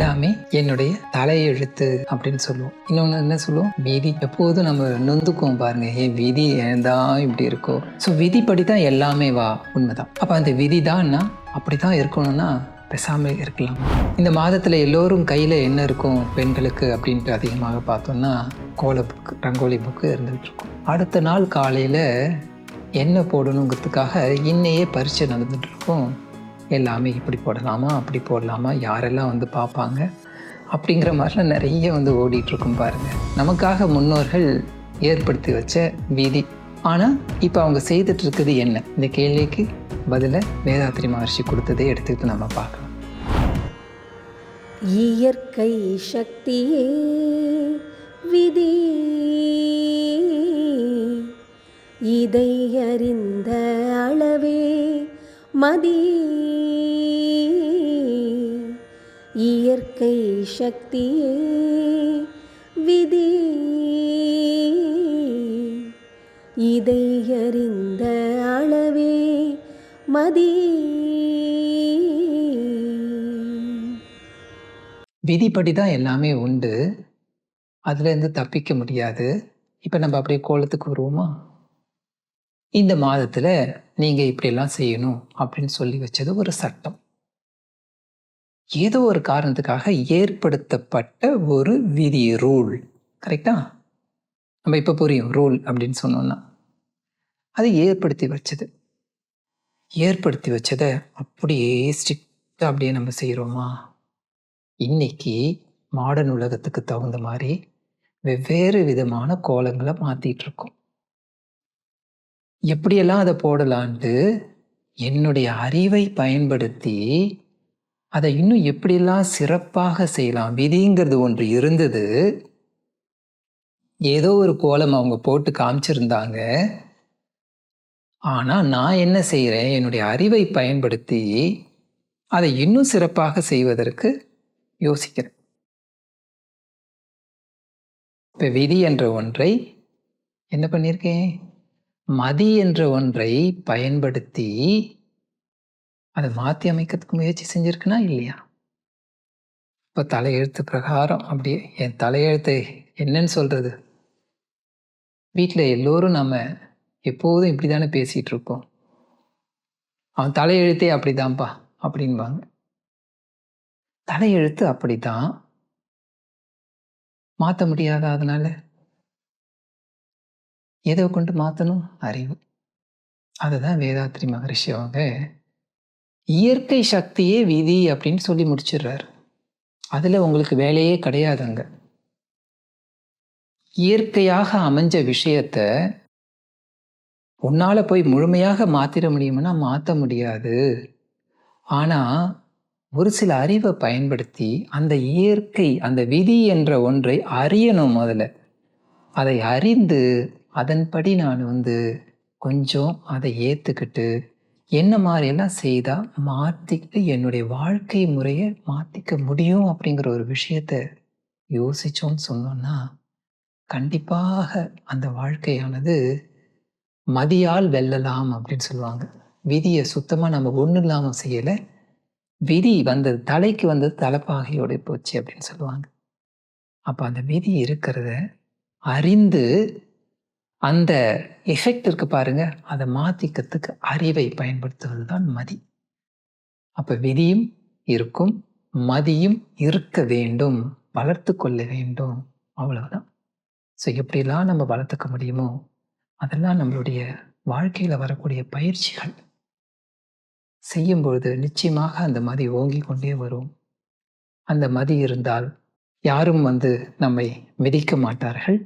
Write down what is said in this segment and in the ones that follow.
எல்லாமே என்னுடைய தலையெழுத்து அப்படின்னு சொல்லுவோம். இன்னொன்று என்ன சொல்லுவோம், விதி. எப்போதும் நம்ம நொந்துக்குவோம் பாருங்க, ஏன் விதி ஏன் தான் இப்படி இருக்கோ. ஸோ விதிப்படி தான் எல்லாமே உண்மைதான். அப்போ அந்த விதி தான்னா அப்படி தான் இருக்கணும்னா பேசாமல் இருக்கலாம். இந்த மாதத்தில் எல்லோரும் கையில் என்ன இருக்கும் பெண்களுக்கு அப்படின்ட்டு அதிகமாக பார்த்தோம்னா கோல புக்கு, ரங்கோலி புக்கு இருந்துகிட்டு இருக்கும். அடுத்த நாள் காலையில் என்ன போடணுங்கிறதுக்காக இன்னையே பரீட்சை நடந்துட்டு இருக்கும். எல்லாமே இப்படி போடலாமா அப்படி போடலாமா, யாரெல்லாம் வந்து பார்ப்பாங்க அப்படிங்கிற மாதிரிலாம் நிறைய ஓடிட்டுருக்கும் பாருங்கள். நமக்காக முன்னோர்கள் ஏற்படுத்தி வச்ச விதி. ஆனால் இப்போ அவங்க செய்துட்டு இருக்குது என்ன? இந்த கேள்விக்கு பதிலை வேதாத்ரி மகர்ஷி கொடுத்ததே எடுத்துக்கிட்டு நம்ம பார்க்கலாம். இயற்கை சக்தியே விதி, இதை அறிந்த அளவே மதி. இயற்கை சக்தியே விதி, இதை அறிந்த அளவே மதி. விதிப்படி தான் எல்லாமே உண்டு, அதுலேருந்து தப்பிக்க முடியாது. இப்போ நம்ம அப்படியே கோலத்துக்கு வருவோமா? இந்த மாதத்தில் நீங்கள் இப்படியெல்லாம் செய்யணும் அப்படின்னு சொல்லி வச்சது ஒரு சட்டம். ஏதோ ஒரு காரணத்துக்காக ஏற்படுத்தப்பட்ட ஒரு விதி, ரூல். கரெக்டா? நம்ம இப்போ புரியும் ரூல் அப்படின்னு சொன்னோம்னா. அது ஏற்படுத்தி வச்சதை அப்படியே ஸ்ட்ரிக்டாக அப்படியே நம்ம செய்கிறோமா? இன்னைக்கு மாடர்ன் உலகத்துக்கு தகுந்த மாதிரி வெவ்வேறு விதமான கோலங்களை மாற்றிட்டு இருக்கோம். எப்படியெல்லாம் அதை போடலான்ட்டு என்னுடைய அறிவை பயன்படுத்தி அதை இன்னும் எப்படியெல்லாம் சிறப்பாக செய்யலாம். விதிங்கிறது ஒன்று இருந்தது, ஏதோ ஒரு கோலம் அவங்க போட்டு காமிச்சிருந்தாங்க. ஆனால் நான் என்ன செய்கிறேன், என்னுடைய அறிவை பயன்படுத்தி அதை இன்னும் சிறப்பாக செய்வதற்கு யோசிக்கிறேன். இப்போ விதி என்ற ஒன்றை என்ன பண்ணியிருக்கேன், மதி என்ற ஒன்றை பயன்படுத்தி அதை மாற்றி அமைக்கிறதுக்கு முயற்சி செஞ்சுருக்குன்னா இல்லையா? இப்போ தலையெழுத்து பிரகாரம் அப்படியே என் தலையெழுத்தை என்னன்னு சொல்கிறது? வீட்டில் எல்லோரும் நம்ம எப்போதும் இப்படி தானே பேசிகிட்டு இருக்கோம். அவன் தலையெழுத்தே அப்படிதான்ப்பா அப்படின்பாங்க. தலையெழுத்து அப்படித்தான், மாற்ற முடியாத. அதனால எதை கொண்டு மாற்றணும்? அறிவு. அதுதான் வேதாத்ரி மகரிஷி அவங்க இயற்கை சக்தியே விதி அப்படின்னு சொல்லி முடிச்சிடுறாரு. அதில் உங்களுக்கு வேலையே கிடையாது. அங்கே இயற்கையாக அமைஞ்ச விஷயத்த உன்னால் போய் முழுமையாக மாற்றிட முடியும்னா மாற்ற முடியாது. ஆனால் ஒரு சில அறிவை பயன்படுத்தி அந்த இயற்கை, அந்த விதி என்ற ஒன்றை அறியணும். முதல்ல அதை அறிந்து அதன்படி நான் கொஞ்சம் அதை ஏற்றுக்கிட்டு என்ன மாதிரியெல்லாம் செய்தால் மாற்றிக்கிட்டு என்னுடைய வாழ்க்கை முறையை மாற்றிக்க முடியும் அப்படிங்கிற ஒரு விஷயத்த யோசித்தோன்னு சொன்னோன்னா கண்டிப்பாக அந்த வாழ்க்கையானது மதியால் வெல்லலாம் அப்படின்னு சொல்லுவாங்க. விதியை சுத்தமாக நம்ம ஒன்றும் இல்லாமல் செய்யலை, விதி வந்தது தலைக்கு வந்தது தலைப்பாகையோடு போச்சு அப்படின்னு சொல்லுவாங்க. அப்போ அந்த விதி இருக்கிறத அறிந்து அந்த எஃபெக்ட் இருக்கு பாருங்க, அதை மாற்றிக்கிறதுக்கு அறிவை பயன்படுத்துவது தான் மதி. அப்போ விதியும் இருக்கும், மதியும் இருக்க வேண்டும், வளர்த்து கொள்ள வேண்டும், அவ்வளவுதான். ஸோ எப்படிலாம் நம்ம வளர்த்துக்க முடியுமோ அதெல்லாம் நம்மளுடைய வாழ்க்கையில் வரக்கூடிய பயிற்சிகள் செய்யும்பொழுது நிச்சயமாக அந்த மதி ஓங்கி கொண்டே வரும். அந்த மதி இருந்தால் யாரும் நம்மை மிதிக்க மாட்டார்கள்,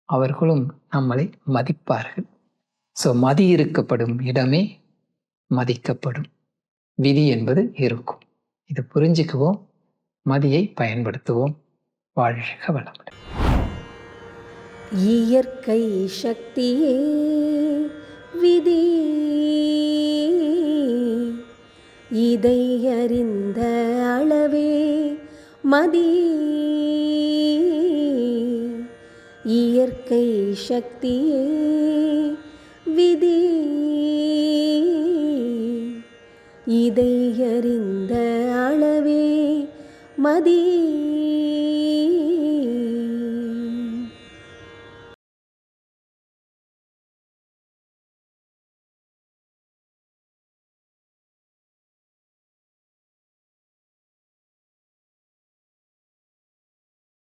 அவர்களும் நம்மளை மதிப்பார்கள். ஸோ மதி இருக்கப்படும் இடமே மதிக்கப்படும், விதி என்பது இருக்கும். இதை புரிஞ்சுக்குவோம், மதியை பயன்படுத்துவோம். வாழ்க வளமுடன். இயற்கை சக்தியே விதி, இதை அறிந்த அளவே மதி. இயற்கை சக்தியே விதி, இதை அறிந்த அளவே மதி